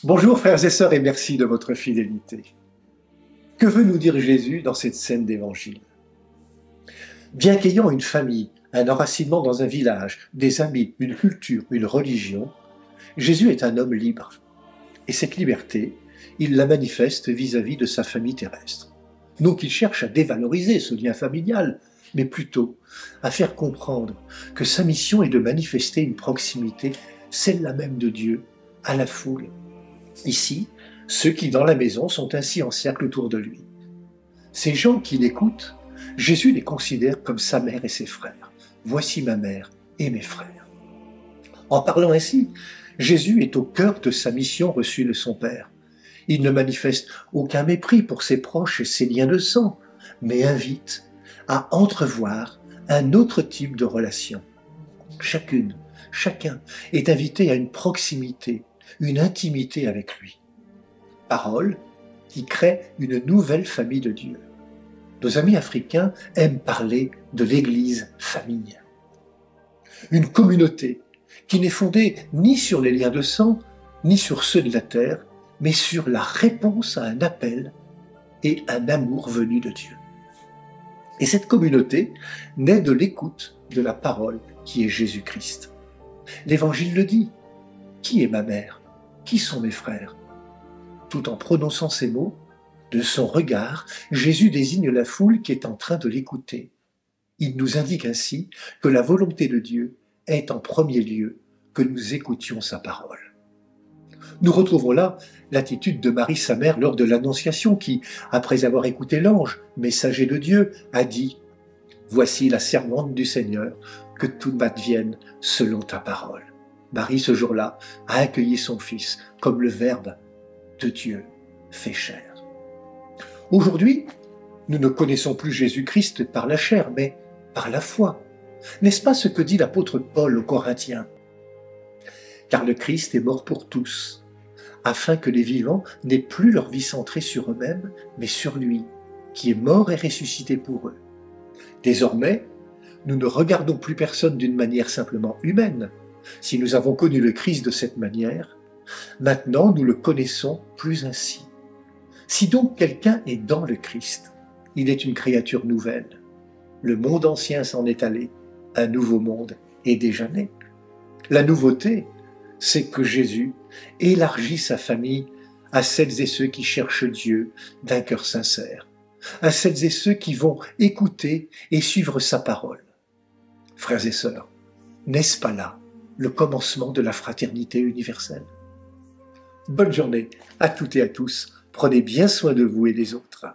Bonjour frères et sœurs et merci de votre fidélité. Que veut nous dire Jésus dans cette scène d'évangile? Bien qu'ayant une famille, un enracinement dans un village, des amis, une culture, une religion, Jésus est un homme libre. Et cette liberté, il la manifeste vis-à-vis de sa famille terrestre. Non qu'il cherche à dévaloriser ce lien familial, mais plutôt à faire comprendre que sa mission est de manifester une proximité, celle-là même de Dieu, à la foule. Ici, ceux qui dans la maison sont ainsi en cercle autour de lui. Ces gens qui l'écoutent, Jésus les considère comme sa mère et ses frères. Voici ma mère et mes frères. En parlant ainsi, Jésus est au cœur de sa mission reçue de son Père. Il ne manifeste aucun mépris pour ses proches et ses liens de sang, mais invite à entrevoir un autre type de relation. Chacun est invité à une proximité, une intimité avec lui. Parole qui crée une nouvelle famille de Dieu. Nos amis africains aiment parler de l'Église famille. Une communauté qui n'est fondée ni sur les liens de sang, ni sur ceux de la terre, mais sur la réponse à un appel et un amour venu de Dieu. Et cette communauté naît de l'écoute de la parole qui est Jésus-Christ. L'Évangile le dit. Qui est ma mère? Qui sont mes frères? Tout en prononçant ces mots, de son regard, Jésus désigne la foule qui est en train de l'écouter. Il nous indique ainsi que la volonté de Dieu est en premier lieu que nous écoutions sa parole. Nous retrouvons là l'attitude de Marie, sa mère, lors de l'Annonciation qui, après avoir écouté l'ange, messager de Dieu, a dit « Voici la servante du Seigneur, que tout m'advienne selon ta parole. » Marie, ce jour-là, a accueilli son fils comme le Verbe de Dieu fait chair. Aujourd'hui, nous ne connaissons plus Jésus-Christ par la chair, mais par la foi. N'est-ce pas ce que dit l'apôtre Paul aux Corinthiens? Car le Christ est mort pour tous, afin que les vivants n'aient plus leur vie centrée sur eux-mêmes, mais sur lui, qui est mort et ressuscité pour eux. Désormais, nous ne regardons plus personne d'une manière simplement humaine. Si nous avons connu le Christ de cette manière, maintenant nous le connaissons plus ainsi. Si donc quelqu'un est dans le Christ, il est une créature nouvelle. Le monde ancien s'en est allé, un nouveau monde est déjà né. La nouveauté, c'est que Jésus élargit sa famille à celles et ceux qui cherchent Dieu d'un cœur sincère, à celles et ceux qui vont écouter et suivre sa parole. Frères et sœurs, n'est-ce pas là le commencement de la fraternité universelle? Bonne journée à toutes et à tous. Prenez bien soin de vous et des autres.